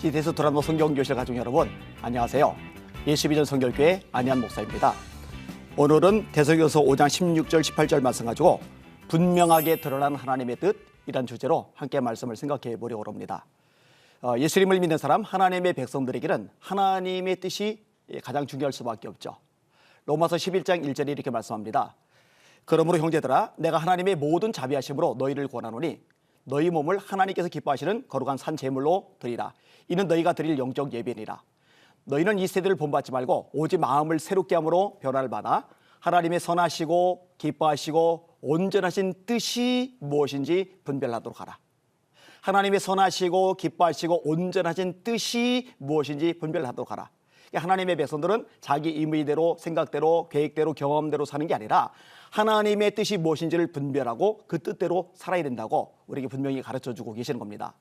시대에서 드라마 성경교실 가족 여러분, 안녕하세요. 예수비전 성결교회 안희한 목사입니다. 오늘은 대성경서 5장 16절 18절 말씀 가지고 분명하게 드러난 하나님의 뜻이란 주제로 함께 말씀을 생각해 보려고 합니다. 예수님을 믿는 사람, 하나님의 백성들에게는 하나님의 뜻이 가장 중요할 수밖에 없죠. 로마서 11장 1절에 이렇게 말씀합니다. 그러므로 형제들아, 내가 하나님의 모든 자비하심으로 너희를 권하노니 너희 몸을 하나님께서 기뻐하시는 거룩한 산 제물로 드리라. 이는 너희가 드릴 영적 예배니라. 너희는 이 세대를 본받지 말고 오직 마음을 새롭게 함으로 변화를 받아 하나님의 선하시고 기뻐하시고 온전하신 뜻이 무엇인지 분별하도록 하라. 하나님의 선하시고 기뻐하시고 온전하신 뜻이 무엇인지 분별하도록 하라. 하나님의 백성들은 자기 임의대로 생각대로 계획대로 경험대로 사는 게 아니라 하나님의 뜻이 무엇인지를 분별하고 그 뜻대로 살아야 된다고 우리에게 분명히 가르쳐주고 계시는 겁니다.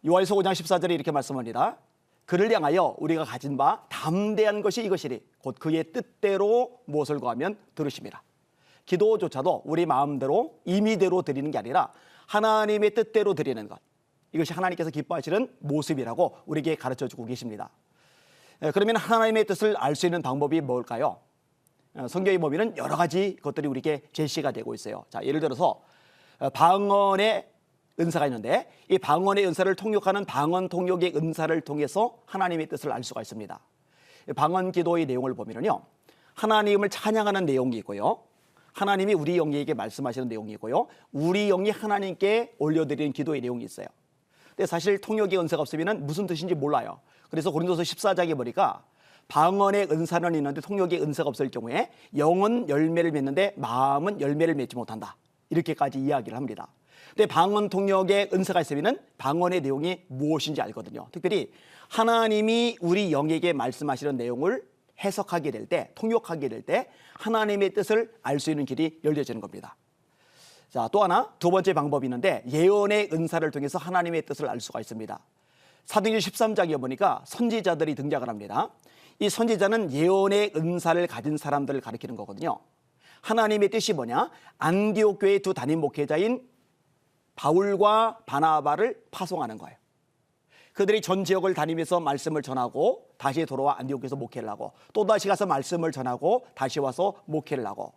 요한일서 5장 14절에 이렇게 말씀합니다. 그를 향하여 우리가 가진 바 담대한 것이 이것이니 곧 그의 뜻대로 무엇을 구하면 들으심이라. 기도조차도 우리 마음대로 임의대로 드리는 게 아니라 하나님의 뜻대로 드리는 것, 이것이 하나님께서 기뻐하시는 모습이라고 우리에게 가르쳐주고 계십니다. 그러면 하나님의 뜻을 알 수 있는 방법이 뭘까요? 성경에 보면 여러 가지 것들이 우리에게 제시가 되고 있어요. 자, 예를 들어서 방언의 은사가 있는데 이 방언의 은사를 통역하는 방언 통역의 은사를 통해서 하나님의 뜻을 알 수가 있습니다. 방언 기도의 내용을 보면요, 하나님을 찬양하는 내용이 있고요, 하나님이 우리 영에게 말씀하시는 내용이 있고요, 우리 영이 하나님께 올려드리는 기도의 내용이 있어요. 근데 사실 통역의 은사가 없으면 무슨 뜻인지 몰라요. 그래서 고린도서 14장에 보니까 방언의 은사는 있는데 통역의 은사가 없을 경우에 영은 열매를 맺는데 마음은 열매를 맺지 못한다, 이렇게까지 이야기를 합니다. 근데 방언 통역의 은사가 있으면 방언의 내용이 무엇인지 알거든요. 특별히 하나님이 우리 영에게 말씀하시는 내용을 해석하게 될 때, 통역하게 될 때 하나님의 뜻을 알 수 있는 길이 열려지는 겁니다. 자, 또 하나, 두 번째 방법이 있는데 예언의 은사를 통해서 하나님의 뜻을 알 수가 있습니다. 사도행전 13장에 보니까 선지자들이 등장을 합니다. 이 선지자는 예언의 은사를 가진 사람들을 가리키는 거거든요. 하나님의 뜻이 뭐냐? 안디옥 교회의 두 담임 목회자인 바울과 바나바를 파송하는 거예요. 그들이 전 지역을 다니면서 말씀을 전하고 다시 돌아와 안디옥에서 목회를 하고 또 다시 가서 말씀을 전하고 다시 와서 목회를 하고,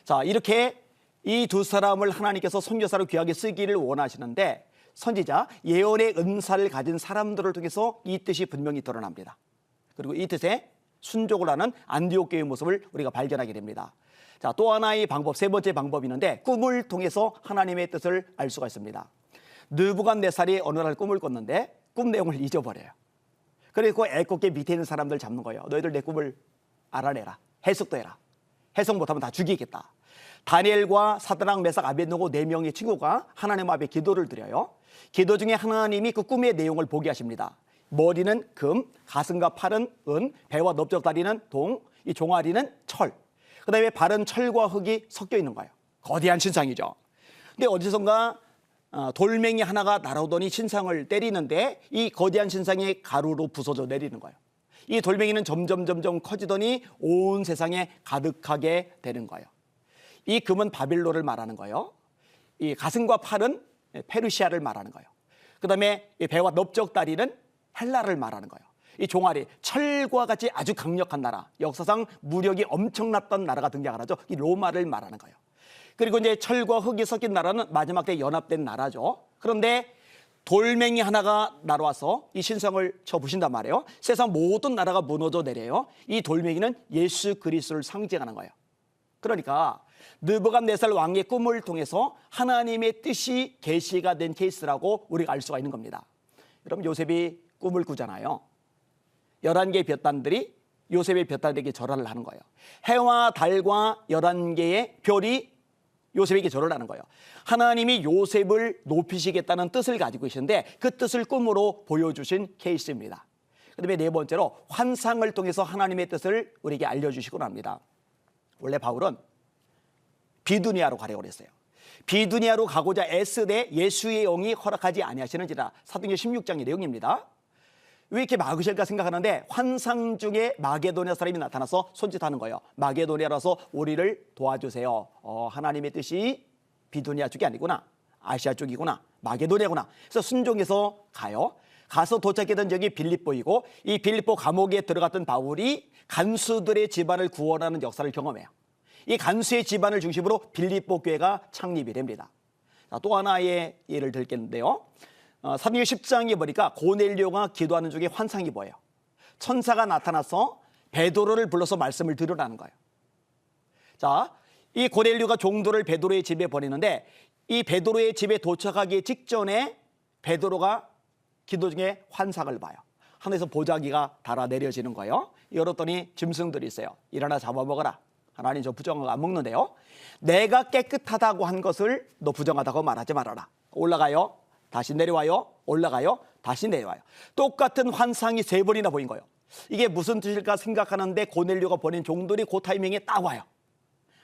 자, 이렇게 이 두 사람을 하나님께서 선교사로 귀하게 쓰기를 원하시는데 선지자, 예언의 은사를 가진 사람들을 통해서 이 뜻이 분명히 드러납니다. 그리고 이 뜻에 순종을 하는 안디옥 교회의 모습을 우리가 발견하게 됩니다. 자, 또 하나의 방법, 세 번째 방법이 있는데 꿈을 통해서 하나님의 뜻을 알 수가 있습니다. 느부갓네살이 어느 날 꿈을 꿨는데 꿈 내용을 잊어버려요. 그리고 애꿎게 밑에 있는 사람들 잡는 거예요. 너희들 내 꿈을 알아내라, 해석도 해라. 해석 못하면 다 죽이겠다. 다니엘과 사드락, 메삭, 아벳느고 네 명의 친구가 하나님 앞에 기도를 드려요. 기도 중에 하나님이 그 꿈의 내용을 보게 하십니다. 머리는 금, 가슴과 팔은 은, 배와 넓적다리는 동, 이 종아리는 철. 그 다음에 발은 철과 흙이 섞여 있는 거예요. 거대한 신상이죠. 근데 어디선가 돌멩이 하나가 날아오더니 신상을 때리는데 이 거대한 신상이 가루로 부서져 내리는 거예요. 이 돌멩이는 점점 커지더니 온 세상에 가득하게 되는 거예요. 이 금은 바빌론을 말하는 거예요. 이 가슴과 팔은 페르시아를 말하는 거예요. 그 다음에 배와 넓적다리는 헬라를 말하는 거예요. 이 종아리, 철과 같이 아주 강력한 나라, 역사상 무력이 엄청났던 나라가 등장을 하죠. 이 로마를 말하는 거예요. 그리고 이제 철과 흙이 섞인 나라는 마지막 때 연합된 나라죠. 그런데 돌멩이 하나가 날아와서 이 신성을 쳐부신단 말이에요. 세상 모든 나라가 무너져 내려요. 이 돌멩이는 예수 그리스도를 상징하는 거예요. 그러니까 느부갓네살 왕의 꿈을 통해서 하나님의 뜻이 계시가 된 케이스라고 우리가 알 수가 있는 겁니다. 여러분, 요셉이 꿈을 꾸잖아요. 11개의 볕단들이 요셉의 볕단에게 절하를 하는 거예요. 해와 달과 11개의 별이 요셉에게 절을 하는 거예요. 하나님이 요셉을 높이시겠다는 뜻을 가지고 계시는데 그 뜻을 꿈으로 보여주신 케이스입니다. 그 다음에 네 번째로 환상을 통해서 하나님의 뜻을 우리에게 알려주시곤 합니다. 원래 바울은 비두니아로 가려고 했어요. 비두니아로 가고자 애쓰되 예수의 영이 허락하지 아니하시는지라. 사도행전 16장의 내용입니다. 왜 이렇게 막으실까 생각하는데 환상 중에 마게도냐 사람이 나타나서 손짓하는 거예요. 마게도냐라서 우리를 도와주세요. 하나님의 뜻이 비두니아 쪽이 아니구나, 아시아 쪽이구나, 마게도냐구나. 그래서 순종해서 가요. 가서 도착했던 적이 빌립보이고 이 빌립보 감옥에 들어갔던 바울이 간수들의 집안을 구원하는 역사를 경험해요. 이 간수의 집안을 중심으로 빌립보 교회가 창립이 됩니다. 자, 또 하나의 예를 들겠는데요. 사도행전 10장에 보니까 고넬료가 기도하는 중에 환상이 보여요. 천사가 나타나서 베드로를 불러서 말씀을 들으라는 거예요. 자, 이 고넬료가 종도를 베드로의 집에 보내는데 이 베드로의 집에 도착하기 직전에 베드로가 기도 중에 환상을 봐요. 하늘에서 보자기가 달아 내려지는 거예요. 열었더니 짐승들이 있어요. 일어나 잡아먹어라. 하나님 저 부정한 거 안 먹는데요. 내가 깨끗하다고 한 것을 너 부정하다고 말하지 말아라. 올라가요. 다시 내려와요. 올라가요. 다시 내려와요. 똑같은 환상이 3번이나 보인 거예요. 이게 무슨 뜻일까 생각하는데 고넬료가 보낸 종들이 그 타이밍에 딱 와요.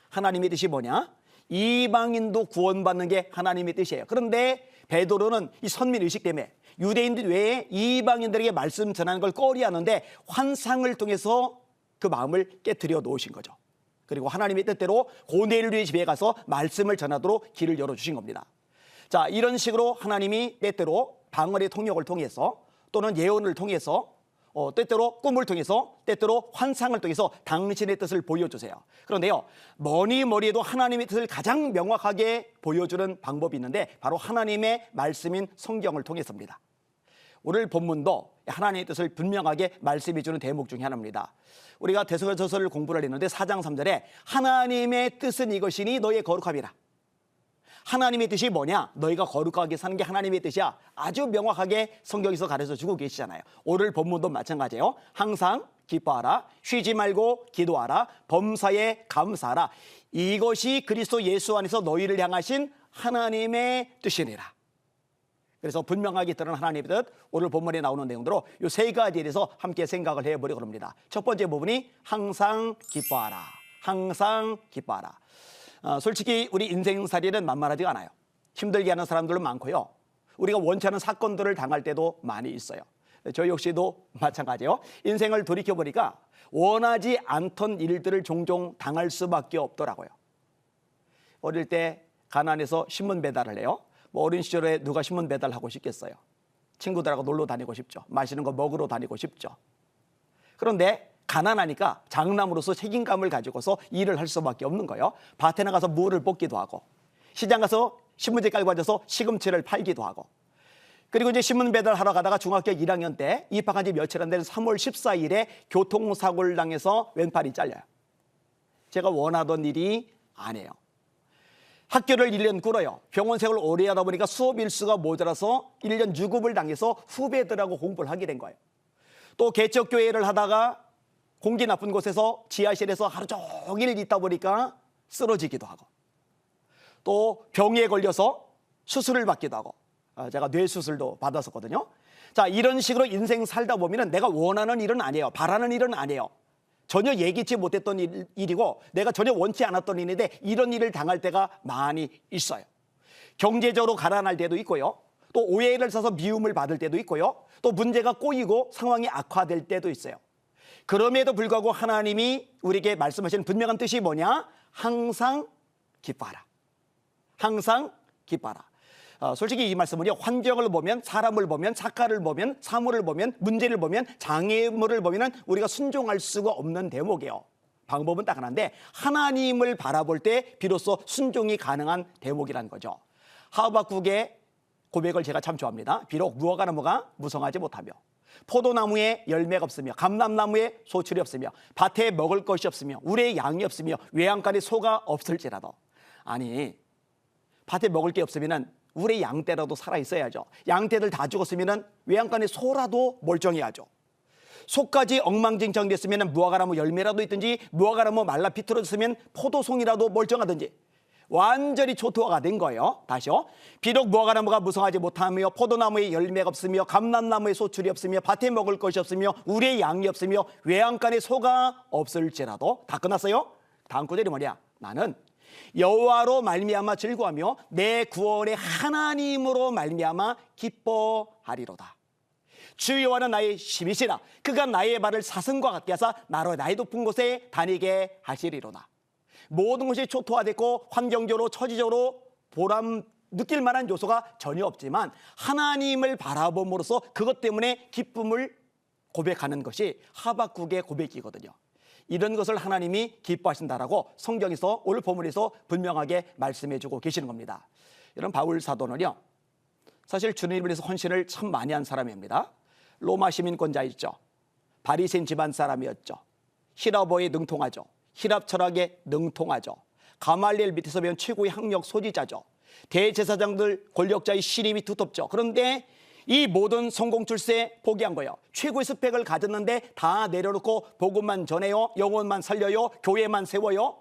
하나님의 뜻이 뭐냐? 이방인도 구원받는 게 하나님의 뜻이에요. 그런데 베드로는 이 선민의식 때문에 유대인들 외에 이방인들에게 말씀 전하는 걸 꺼리하는데 환상을 통해서 그 마음을 깨트려 놓으신 거죠. 그리고 하나님의 뜻대로 고넬료의 집에 가서 말씀을 전하도록 길을 열어주신 겁니다. 자, 이런 식으로 하나님이 때때로 방언의 통역을 통해서 또는 예언을 통해서 때때로 꿈을 통해서 때때로 환상을 통해서 당신의 뜻을 보여주세요. 그런데요, 뭐니 뭐리해도 하나님의 뜻을 가장 명확하게 보여주는 방법이 있는데 바로 하나님의 말씀인 성경을 통해서입니다. 오늘 본문도 하나님의 뜻을 분명하게 말씀해 주는 대목 중에 하나입니다. 우리가 데살로니가서를 공부를 했는데 4장 3절에 하나님의 뜻은 이것이니 너의 거룩함이라. 하나님의 뜻이 뭐냐? 너희가 거룩하게 사는 게 하나님의 뜻이야. 아주 명확하게 성경에서 가르쳐 주고 계시잖아요. 오늘 본문도 마찬가지예요. 항상 기뻐하라, 쉬지 말고 기도하라, 범사에 감사하라. 이것이 그리스도 예수 안에서 너희를 향하신 하나님의 뜻이니라. 그래서 분명하게 드러난 하나님의 뜻, 오늘 본문에 나오는 내용대로 이 3가지에 대해서 함께 생각을 해보려고 합니다. 첫 번째 부분이 항상 기뻐하라. 항상 기뻐하라. 솔직히 우리 인생살이는 만만하지가 않아요. 힘들게 하는 사람들도 많고요. 우리가 원치 않은 사건들을 당할 때도 많이 있어요. 저 역시도 마찬가지예요. 인생을 돌이켜보니까 원하지 않던 일들을 종종 당할 수밖에 없더라고요. 어릴 때 가난해서 신문 배달을 해요. 뭐 어린 시절에 누가 신문 배달하고 싶겠어요. 친구들하고 놀러 다니고 싶죠. 맛있는 거 먹으러 다니고 싶죠. 그런데 가난하니까 장남으로서 책임감을 가지고서 일을 할 수밖에 없는 거예요. 밭에 나가서 물을 뽑기도 하고 시장 가서 신문지 깔고 앉아서 시금치를 팔기도 하고 그리고 이제 신문 배달하러 가다가 중학교 1학년 때 입학한 지 며칠 안 되는 3월 14일에 교통사고를 당해서 왼팔이 잘려요. 제가 원하던 일이 아니에요. 학교를 1년 끌어요. 병원 생활을 오래 하다 보니까 수업 일수가 모자라서 1년 유급을 당해서 후배들하고 공부를 하게 된 거예요. 또 개척교회를 하다가 공기 나쁜 곳에서 지하실에서 하루 종일 있다 보니까 쓰러지기도 하고 또 병에 걸려서 수술을 받기도 하고 제가 뇌수술도 받았었거든요. 자, 이런 식으로 인생 살다 보면 내가 원하는 일은 아니에요. 바라는 일은 아니에요. 전혀 예기치 못했던 일이고 내가 전혀 원치 않았던 일인데 이런 일을 당할 때가 많이 있어요. 경제적으로 가난할 때도 있고요. 또 오해를 사서 미움을 받을 때도 있고요. 또 문제가 꼬이고 상황이 악화될 때도 있어요. 그럼에도 불구하고 하나님이 우리에게 말씀하시는 분명한 뜻이 뭐냐? 항상 기뻐하라. 항상 기뻐하라. 솔직히 이 말씀은요, 환경을 보면, 사람을 보면, 작가를 보면, 사물을 보면, 문제를 보면, 장애물을 보면 우리가 순종할 수가 없는 대목이에요. 방법은 딱 하나인데 하나님을 바라볼 때 비로소 순종이 가능한 대목이라는 거죠. 하박국의 고백을 제가 참 좋아합니다. 비록 무화과 나무가 무성하지 못하며 포도나무에 열매가 없으며 감람나무에 소출이 없으며 밭에 먹을 것이 없으며 우리의 양이 없으며 외양간에 소가 없을지라도, 아니 밭에 먹을 게 없으면 우리의 양떼라도 살아있어야죠. 양떼들 다 죽었으면 외양간에 소라도 멀쩡해야죠. 소까지 엉망진창 됐으면 무화과나무 열매라도 있든지 무화과나무 말라 비틀어졌으면 포도송이라도 멀쩡하든지 완전히 초토화가 된 거예요. 다시요. 비록 무화과나무가 무성하지 못하며 포도나무에 열매가 없으며 감람나무에 소출이 없으며 밭에 먹을 것이 없으며 우리의 양이 없으며 외양간에 소가 없을지라도, 다 끝났어요. 다음 구절이 뭐냐? 나는 여호와로 말미암아 즐거워하며 내 구원의 하나님으로 말미암아 기뻐하리로다. 주 여호와는 나의 힘이시라. 그가 나의 발을 사슴과 같게 하사 나로 나의 높은 곳에 다니게 하시리로다. 모든 것이 초토화됐고 환경적으로 처지적으로 보람 느낄 만한 요소가 전혀 없지만 하나님을 바라봄으로써 그것 때문에 기쁨을 고백하는 것이 하박국의 고백이거든요. 이런 것을 하나님이 기뻐하신다라고 성경에서 오늘 본문에서 분명하게 말씀해주고 계시는 겁니다. 이런 바울 사도는요, 사실 주님을 위해서 헌신을 참 많이 한 사람입니다. 로마 시민권자였죠. 바리새인 집안 사람이었죠. 히라보에 능통하죠. 히랍 철학에 능통하죠. 가말리엘 밑에서 배운 최고의 학력 소지자죠. 대제사장들 권력자의 신임이 두텁죠. 그런데 이 모든 성공 출세 포기한 거예요. 최고의 스펙을 가졌는데 다 내려놓고 복음만 전해요. 영혼만 살려요. 교회만 세워요.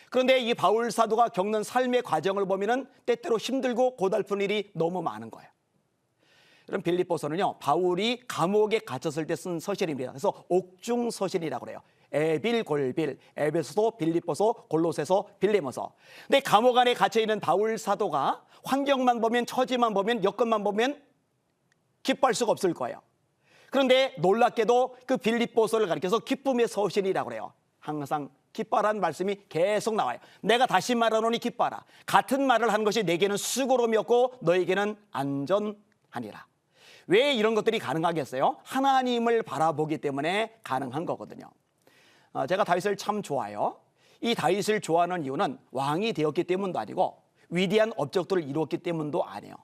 그런데 이 바울 사도가 겪는 삶의 과정을 보면은 때때로 힘들고 고달픈 일이 너무 많은 거예요. 이런 빌립보서는요, 바울이 감옥에 갇혔을 때 쓴 서신입니다. 그래서 옥중 서신이라고 그래요. 에빌골빌, 에베소서, 빌립보서, 골로새서, 빌레모서. 근데 감옥 안에 갇혀 있는 바울 사도가 환경만 보면, 처지만 보면, 여건만 보면 기뻐할 수가 없을 거예요. 그런데 놀랍게도 그 빌립보서를 가리켜서 기쁨의 서신이라고 그래요. 항상 기뻐하라는 말씀이 계속 나와요. 내가 다시 말하노니 기뻐하라. 같은 말을 하는 것이 내게는 수고로움이었고 너에게는 안전하니라. 왜 이런 것들이 가능하겠어요? 하나님을 바라보기 때문에 가능한 거거든요. 제가 다윗을 참 좋아해요. 이 다윗을 좋아하는 이유는 왕이 되었기 때문도 아니고 위대한 업적들을 이루었기 때문도 아니에요.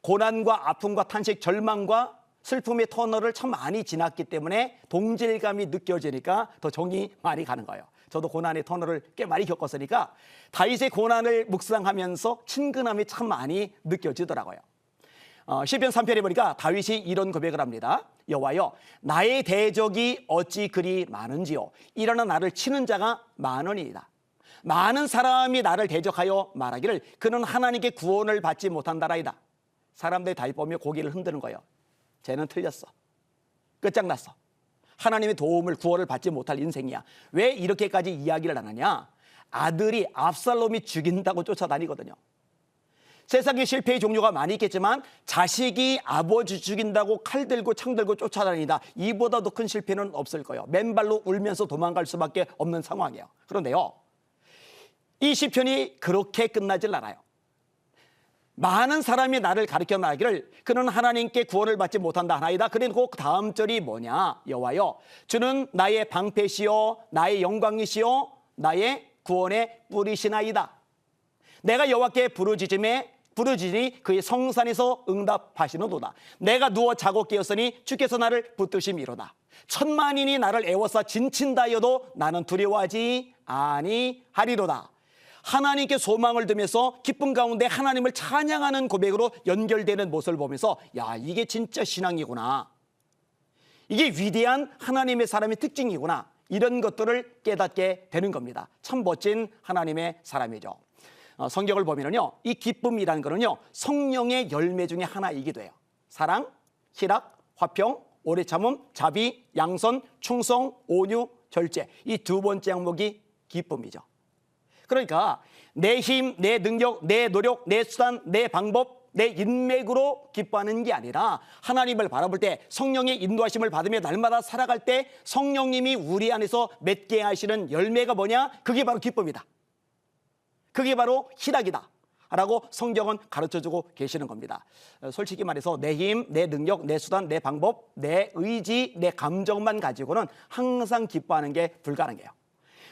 고난과 아픔과 탄식, 절망과 슬픔의 터널을 참 많이 지났기 때문에 동질감이 느껴지니까 더 정이 많이 가는 거예요. 저도 고난의 터널을 꽤 많이 겪었으니까 다윗의 고난을 묵상하면서 친근함이 참 많이 느껴지더라고요. 시편 3편에 보니까 다윗이 이런 고백을 합니다. 여호와여, 나의 대적이 어찌 그리 많은지요. 일어나 나를 치는 자가 많으니이다. 많은 사람이 나를 대적하여 말하기를 그는 하나님께 구원을 받지 못한다라이다. 사람들이 다윗 보며 고개를 흔드는 거예요. 쟤는 틀렸어. 끝장났어. 하나님의 도움을, 구원을 받지 못할 인생이야. 왜 이렇게까지 이야기를 안 하냐? 아들이 압살롬이 죽인다고 쫓아다니거든요. 세상에 실패의 종류가 많이 있겠지만 자식이 아버지 죽인다고 칼 들고 창 들고 쫓아다니다, 이보다 더 큰 실패는 없을 거예요. 맨발로 울면서 도망갈 수밖에 없는 상황이에요. 그런데요, 이 시편이 그렇게 끝나질 않아요. 많은 사람이 나를 가리켜 말하기를 그는 하나님께 구원을 받지 못한다 하나이다. 그리고 그 다음 절이 뭐냐? 여호와여, 주는 나의 방패시요 나의 영광이시요 나의 구원의 뿌리시나이다. 내가 여호와께 부르짖으니 그의 성산에서 응답하시는도다. 내가 누워 자고 깨었으니 주께서 나를 붙드심이로다. 천만인이 나를 애워싸 진친다 하여도 나는 두려워하지 아니하리로다. 하나님께 소망을 두면서 기쁨 가운데 하나님을 찬양하는 고백으로 연결되는 모습을 보면서 야, 이게 진짜 신앙이구나. 이게 위대한 하나님의 사람의 특징이구나. 이런 것들을 깨닫게 되는 겁니다. 참 멋진 하나님의 사람이죠. 성경을 보면요, 이 기쁨이라는 거는요, 성령의 열매 중에 하나이기도 해요. 사랑, 희락, 화평, 오래 참음, 자비, 양선, 충성, 온유, 절제. 이 두 번째 항목이 기쁨이죠. 그러니까 내 힘, 내 능력, 내 노력, 내 수단, 내 방법, 내 인맥으로 기뻐하는 게 아니라 하나님을 바라볼 때 성령의 인도하심을 받으며 날마다 살아갈 때 성령님이 우리 안에서 맺게 하시는 열매가 뭐냐? 그게 바로 기쁨이다. 그게 바로 희락이다 라고 성경은 가르쳐주고 계시는 겁니다. 솔직히 말해서 내 힘, 내 능력, 내 수단, 내 방법, 내 의지, 내 감정만 가지고는 항상 기뻐하는 게 불가능해요.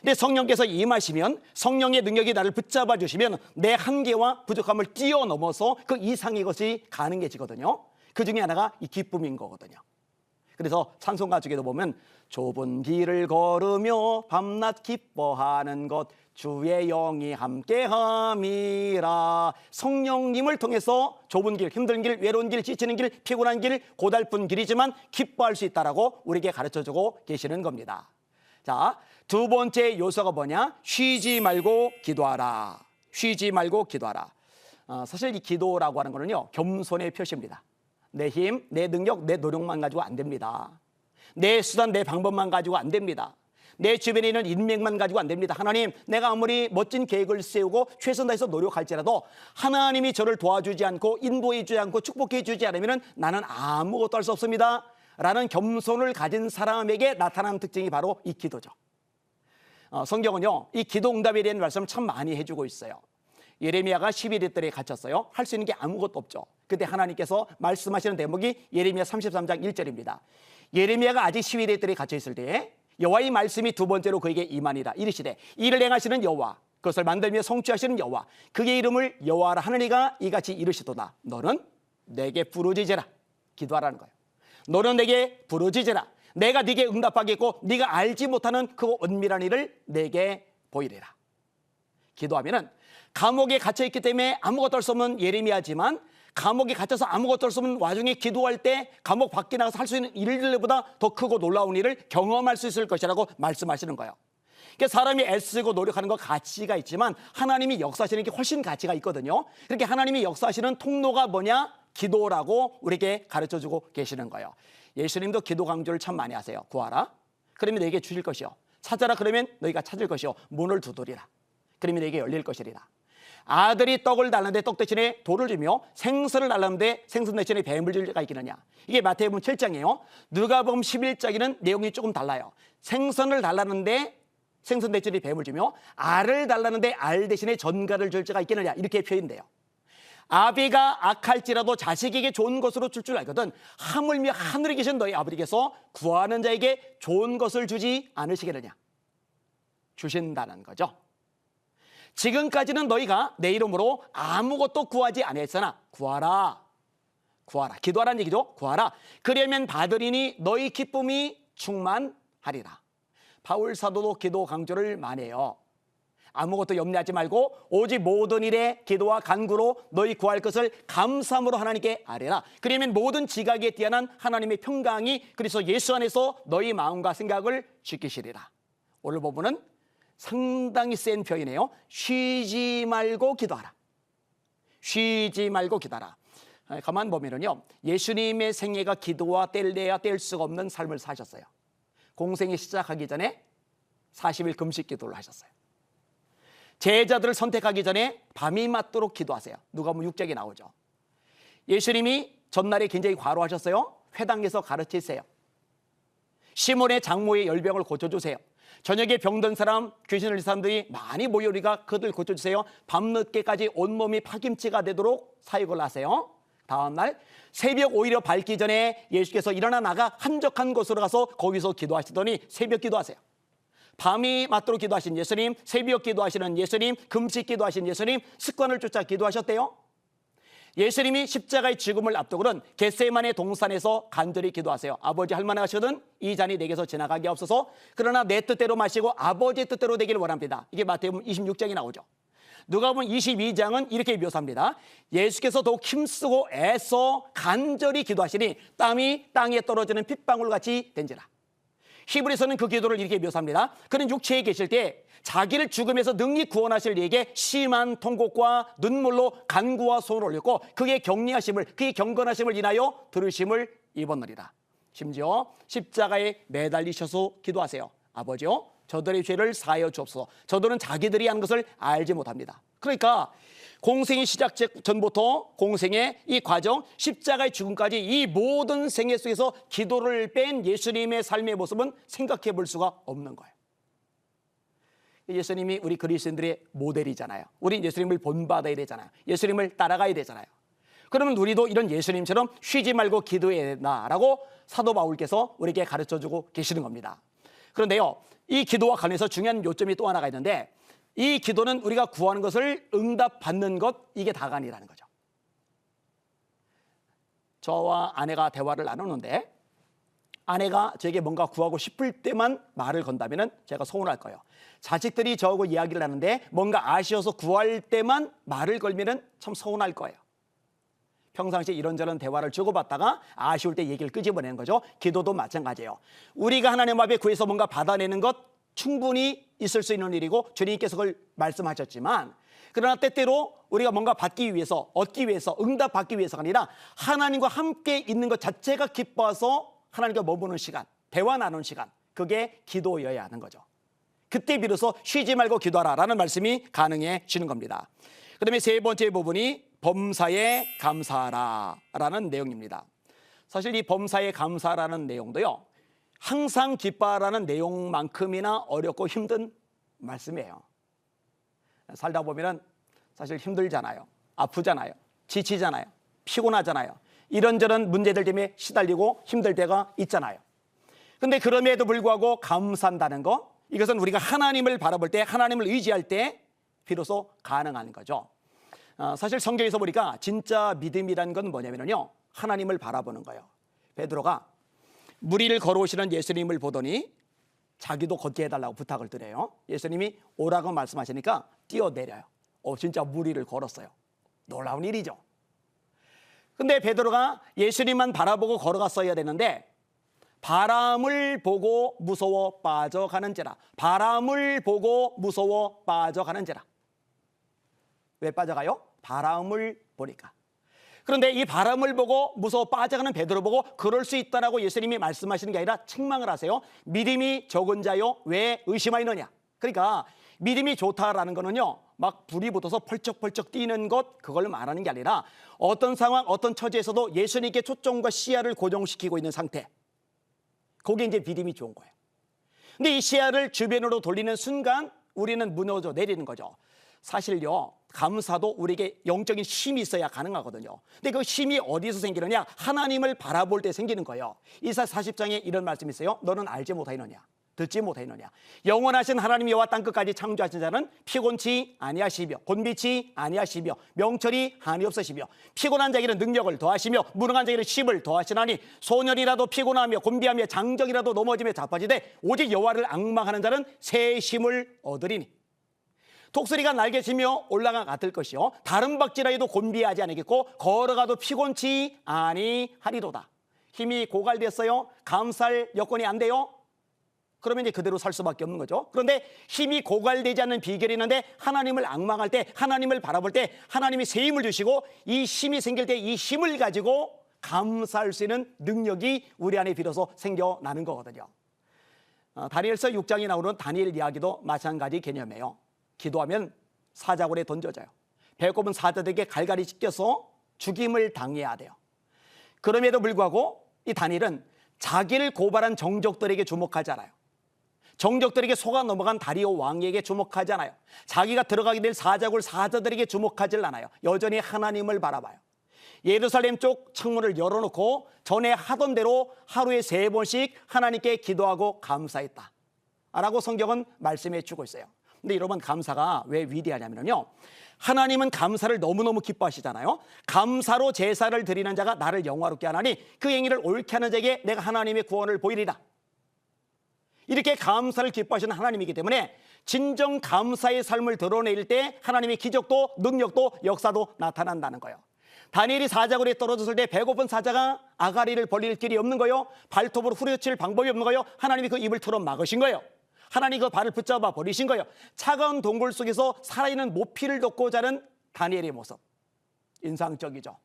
근데 성령께서 임하시면, 성령의 능력이 나를 붙잡아 주시면 내 한계와 부족함을 뛰어넘어서 그 이상의 것이 가능해지거든요. 그 중에 하나가 이 기쁨인 거거든요. 그래서 찬송가 중에도 보면 좁은 길을 걸으며 밤낮 기뻐하는 것 주의 영이 함께함이라. 성령님을 통해서 좁은 길, 힘든 길, 외로운 길, 지치는 길, 피곤한 길, 고달픈 길이지만 기뻐할 수 있다라고 우리에게 가르쳐주고 계시는 겁니다. 자, 두 번째 요소가 뭐냐? 쉬지 말고 기도하라. 쉬지 말고 기도하라. 사실 이 기도라고 하는 거는요, 겸손의 표시입니다. 내 힘, 내 능력, 내 노력만 가지고 안 됩니다. 내 수단, 내 방법만 가지고 안 됩니다. 내 주변에 있는 인맥만 가지고 안 됩니다. 하나님, 내가 아무리 멋진 계획을 세우고 최선 다해서 노력할지라도 하나님이 저를 도와주지 않고 인도해 주지 않고 축복해 주지 않으면 나는 아무것도 할 수 없습니다 라는 겸손을 가진 사람에게 나타나는 특징이 바로 이 기도죠. 성경은요, 이 기도 응답에 대한 말씀을 참 많이 해주고 있어요. 예레미야가 12대 뜰에 갇혔어요. 할 수 있는 게 아무것도 없죠. 그때 하나님께서 말씀하시는 대목이 예레미야 33장 1절입니다. 예레미야가 아직 12대 뜰에 갇혀 있을 때에 여호와의 말씀이 두 번째로 그에게 임하니라. 이르시되 이를 행하시는 여호와, 그것을 만들며 성취하시는 여호와, 그의 이름을 여호와라 하느니가 이같이 이르시도다. 너는 내게 부르짖으라. 기도하라는 거예요. 너는 내게 부르짖으라. 내가 네게 응답하겠고 네가 알지 못하는 그 은밀한 일을 내게 보이리라. 기도하면은 감옥에 갇혀 있기 때문에 아무것도 할 수 없는 예레미야지만, 감옥에 갇혀서 아무것도 할 수 없는 와중에 기도할 때 감옥 밖에 나가서 할 수 있는 일들보다 더 크고 놀라운 일을 경험할 수 있을 것이라고 말씀하시는 거예요. 그러니까 사람이 애쓰고 노력하는 거 가치가 있지만 하나님이 역사하시는 게 훨씬 가치가 있거든요. 그렇게 하나님이 역사하시는 통로가 뭐냐? 기도라고 우리에게 가르쳐주고 계시는 거예요. 예수님도 기도 강조를 참 많이 하세요. 구하라, 그러면 너에게 주실 것이요. 찾아라, 그러면 너희가 찾을 것이요. 문을 두드리라, 그러면 너에게 열릴 것이리라. 아들이 떡을 달라는데 떡 대신에 돌을 주며 생선을 달라는데 생선 대신에 뱀을 줄 리가 있겠느냐. 이게 마태복음 7장이에요. 누가복음 11장에는 내용이 조금 달라요. 생선을 달라는데 생선 대신에 뱀을 주며 알을 달라는데 알 대신에 전갈을 줄 자가 있겠느냐, 이렇게 표현돼요. 아비가 악할지라도 자식에게 좋은 것으로 줄 줄 알거든 하물며 하늘에 계신 너희 아버지께서 구하는 자에게 좋은 것을 주지 않으시겠느냐. 주신다는 거죠. 지금까지는 너희가 내 이름으로 아무것도 구하지 아니했으나 구하라, 구하라, 기도하라는 얘기죠. 구하라, 그러면 받으리니 너희 기쁨이 충만하리라. 바울 사도도 기도 강조를 많이 해요. 아무것도 염려하지 말고 오직 모든 일에 기도와 간구로 너희 구할 것을 감사함으로 하나님께 아뢰라. 그러면 모든 지각에 뛰어난 하나님의 평강이 그리스도 예수 안에서 너희 마음과 생각을 지키시리라. 오늘 부분은 상당히 센 표현이에요. 쉬지 말고 기도하라. 쉬지 말고 기도하라. 가만 보면은요, 예수님의 생애가 기도와 뗄래야 뗄 수가 없는 삶을 사셨어요. 공생이 시작하기 전에 40일 금식 기도를 하셨어요. 제자들을 선택하기 전에 밤이 맞도록 기도하세요. 누가복음 6장에 나오죠. 예수님이 전날에 굉장히 과로하셨어요. 회당에서 가르치세요. 시몬의 장모의 열병을 고쳐주세요. 저녁에 병든 사람, 귀신을 들린 사람들이 많이 모여 우리가 그들 고쳐주세요. 밤늦게까지 온몸이 파김치가 되도록 사역을 하세요. 다음날 새벽 오히려 밝기 전에 예수께서 일어나 나가 한적한 곳으로 가서 거기서 기도하시더니 새벽 기도하세요. 밤이 맞도록 기도하신 예수님, 새벽 기도하시는 예수님, 금식 기도하신 예수님, 습관을 쫓아 기도하셨대요. 예수님이 십자가의 죽음을 앞두고는 겟세마네 동산에서 간절히 기도하세요. 아버지, 할만하시거든 이 잔이 내게서 지나가게 없어서, 그러나 내 뜻대로 마시고 아버지의 뜻대로 되기를 원합니다. 이게 마태복음 26장에 나오죠. 누가복음 22장은 이렇게 묘사합니다. 예수께서 더욱 힘쓰고 애써 간절히 기도하시니 땀이 땅에 떨어지는 핏방울같이 된지라. 히브리서는 그 기도를 이렇게 묘사합니다. 그는 육체에 계실 때 자기를 죽음에서 능히 구원하실 이에게 심한 통곡과 눈물로 간구와 소원을 올렸고 그의 격리하심을, 그의 경건하심을 인하여 들으심을 입었느니라. 심지어 십자가에 매달리셔서 기도하세요. 아버지요, 저들의 죄를 사하여 주옵소서. 저들은 자기들이 하는 것을 알지 못합니다. 그러니까 공생의 시작 전부터 공생의 이 과정, 십자가의 죽음까지 이 모든 생애 속에서 기도를 뺀 예수님의 삶의 모습은 생각해 볼 수가 없는 거예요. 예수님이 우리 그리스도인들의 모델이잖아요. 우린 예수님을 본받아야 되잖아요. 예수님을 따라가야 되잖아요. 그러면 우리도 이런 예수님처럼 쉬지 말고 기도해야 된다라고 사도 바울께서 우리에게 가르쳐주고 계시는 겁니다. 그런데요, 이 기도와 관련해서 중요한 요점이 또 하나가 있는데, 이 기도는 우리가 구하는 것을 응답받는 것, 이게 다가 아니라는 거죠. 저와 아내가 대화를 나누는데 아내가 저에게 뭔가 구하고 싶을 때만 말을 건다면 제가 서운할 거예요. 자식들이 저하고 이야기를 하는데 뭔가 아쉬워서 구할 때만 말을 걸면 참 서운할 거예요. 평상시에 이런저런 대화를 주고받다가 아쉬울 때 얘기를 끄집어내는 거죠. 기도도 마찬가지예요. 우리가 하나님 앞에 구해서 뭔가 받아내는 것 충분히 있을 수 있는 일이고 주님께서 그걸 말씀하셨지만, 그러나 때때로 우리가 뭔가 받기 위해서, 얻기 위해서, 응답받기 위해서가 아니라 하나님과 함께 있는 것 자체가 기뻐서 하나님과 머무는 시간, 대화 나누는 시간, 그게 기도여야 하는 거죠. 그때 비로소 쉬지 말고 기도하라라는 말씀이 가능해지는 겁니다. 그 다음에 세 번째 부분이 범사에 감사하라라는 내용입니다. 사실 이 범사에 감사라는 내용도요, 항상 기뻐하라는 내용만큼이나 어렵고 힘든 말씀이에요. 살다 보면은 사실 힘들잖아요. 아프잖아요. 지치잖아요. 피곤하잖아요. 이런저런 문제들 때문에 시달리고 힘들 때가 있잖아요. 근데 그럼에도 불구하고 감사한다는 거, 이것은 우리가 하나님을 바라볼 때, 하나님을 의지할 때 비로소 가능한 거죠. 사실 성경에서 보니까 진짜 믿음이라는 건 뭐냐면요, 하나님을 바라보는 거예요. 베드로가 물 위를 걸어오시는 예수님을 보더니 자기도 걷게 해달라고 부탁을 드려요. 예수님이 오라고 말씀하시니까 뛰어내려요. 진짜 물 위를 걸었어요. 놀라운 일이죠. 근데 베드로가 예수님만 바라보고 걸어갔어야 되는데 바람을 보고 무서워 빠져가는지라. 바람을 보고 무서워 빠져가는지라. 왜 빠져가요? 바람을 보니까. 그런데 이 바람을 보고 무서워 빠져가는 베드로 보고 그럴 수 있다라고 예수님이 말씀하시는 게 아니라 책망을 하세요. 믿음이 적은 자요, 왜 의심하느냐. 그러니까 믿음이 좋다라는 거는요, 막 불이 붙어서 펄쩍펄쩍 뛰는 것, 그걸 말하는 게 아니라 어떤 상황, 어떤 처지에서도 예수님께 초점과 시야를 고정시키고 있는 상태, 거기에 이제 믿음이 좋은 거예요. 근데 이 시야를 주변으로 돌리는 순간 우리는 무너져 내리는 거죠. 사실요, 감사도 우리에게 영적인 힘이 있어야 가능하거든요. 근데 그 힘이 어디서 생기느냐? 하나님을 바라볼 때 생기는 거예요. 이사 40장에 이런 말씀이 있어요. 너는 알지 못하느냐? 듣지 못하느냐? 영원하신 하나님 여호와 땅끝까지 창조하신 자는 피곤치 아니하시며 곤비치 아니하시며 명철이 한이 없으시며 피곤한 자에게는 능력을 더하시며 무능한 자에게는 힘을 더하시나니 소년이라도 피곤하며 곤비하며 장정이라도 넘어지며 자빠지되 오직 여호와를 앙망하는 자는 새 힘을 얻으리니 독수리가 날개치며 올라가 같을 것이요 다른 박쥐라도 곤비하지 않겠고 걸어가도 피곤치 아니하리로다. 힘이 고갈됐어요. 감사할 여건이 안 돼요. 그러면 이제 그대로 살 수밖에 없는 거죠. 그런데 힘이 고갈되지 않는 비결이 있는데 하나님을 앙망할 때, 하나님을 바라볼 때 하나님이 새 힘을 주시고 이 힘이 생길 때 이 힘을 가지고 감사할 수 있는 능력이 우리 안에 비로소 생겨나는 거거든요. 다니엘서 6장에 나오는 다니엘 이야기도 마찬가지 개념이에요. 기도하면 사자굴에 던져져요. 배고픈 사자들에게 갈갈이 찢겨서 죽임을 당해야 돼요. 그럼에도 불구하고 이 다니엘은 자기를 고발한 정적들에게 주목하지 않아요. 정적들에게 속아 넘어간 다리오 왕에게 주목하지 않아요. 자기가 들어가게 될 사자굴 사자들에게 주목하지 않아요. 여전히 하나님을 바라봐요. 예루살렘 쪽 창문을 열어놓고 전에 하던 대로 하루에 3번씩 하나님께 기도하고 감사했다 라고 성경은 말씀해 주고 있어요. 근데 여러분, 감사가 왜 위대하냐면요, 하나님은 감사를 너무너무 기뻐하시잖아요. 감사로 제사를 드리는 자가 나를 영화롭게 하나니 그 행위를 옳게 하는 자에게 내가 하나님의 구원을 보이리라. 이렇게 감사를 기뻐하시는 하나님이기 때문에 진정 감사의 삶을 드러낼 때 하나님의 기적도 능력도 역사도 나타난다는 거예요. 다니엘이 사자굴에 떨어졌을 때 배고픈 사자가 아가리를 벌릴 길이 없는 거예요. 발톱으로 후려칠 방법이 없는 거예요. 하나님이 그 입을 틀어 막으신 거예요. 하나님이 그 발을 붙잡아 버리신 거예요. 차가운 동굴 속에서 살아있는 모피를 덮고 자는 다니엘의 모습, 인상적이죠.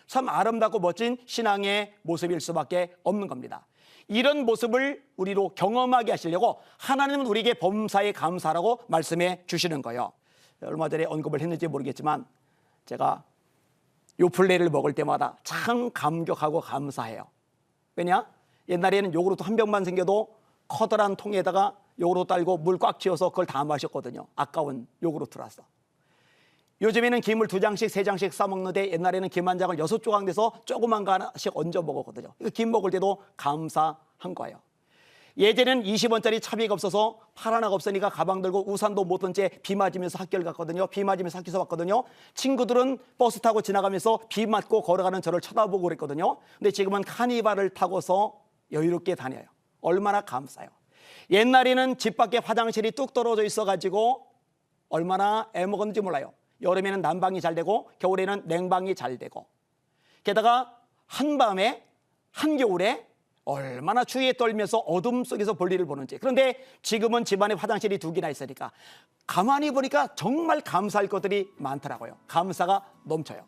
참 아름답고 멋진 신앙의 모습일 수밖에 없는 겁니다. 이런 모습을 우리로 경험하게 하시려고 하나님은 우리에게 범사에 감사라고 말씀해 주시는 거예요. 얼마 전에 언급을 했는지 모르겠지만 제가 요플레를 먹을 때마다 참 감격하고 감사해요. 왜냐? 옛날에는 요구르트 한 병만 생겨도 커다란 통에다가 요구르트 딸고 물 꽉 채워서 그걸 다 마셨거든요. 아까운 요구르트라서. 요즘에는 김을 2장씩 3장씩 싸먹는데 옛날에는 김 한 장을 6조각 내서 조그만 거 하나씩 얹어 먹었거든요. 김 먹을 때도 감사한 거예요. 예전에는 20원짜리 차비가 없어서 팔 하나가 없으니까 가방 들고 우산도 못 든 채 비 맞으면서 학교를 갔거든요. 비 맞으면서 학교에서 왔거든요. 친구들은 버스 타고 지나가면서 비 맞고 걸어가는 저를 쳐다보고 그랬거든요. 근데 지금은 카니발을 타고서 여유롭게 다녀요. 얼마나 감사해요. 옛날에는 집 밖에 화장실이 뚝 떨어져 있어가지고 얼마나 애먹었는지 몰라요. 여름에는 난방이 잘 되고 겨울에는 냉방이 잘 되고, 게다가 한밤에 한겨울에 얼마나 추위에 떨면서 어둠 속에서 볼일을 보는지. 그런데 지금은 집안에 화장실이 2개나 있으니까 가만히 보니까 정말 감사할 것들이 많더라고요. 감사가 넘쳐요.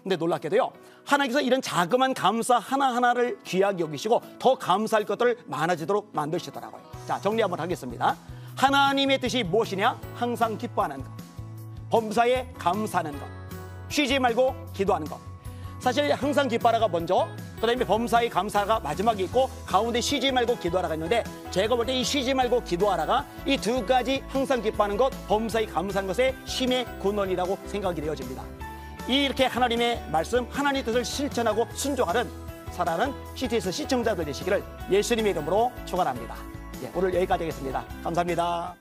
근데 놀랍게도요, 하나님께서 이런 자그마한 감사 하나하나를 귀하게 여기시고 더 감사할 것들을 많아지도록 만드시더라고요. 자, 정리 한번 하겠습니다. 하나님의 뜻이 무엇이냐? 항상 기뻐하는 것, 범사에 감사하는 것, 쉬지 말고 기도하는 것, 사실 항상 기뻐하라가 먼저, 그다음에 범사에 감사가 마지막에 있고 가운데 쉬지 말고 기도하라가 있는데, 제가 볼 때 이 쉬지 말고 기도하라가 이 두 가지 항상 기뻐하는 것, 범사에 감사한 것의 힘의 근원이라고 생각이 되어집니다. 이렇게 하나님의 말씀, 하나님의 뜻을 실천하고 순종하는 살아가는 CTS 시청자들 되시기를 예수님의 이름으로 축원합니다. 오늘 여기까지 하겠습니다. 감사합니다.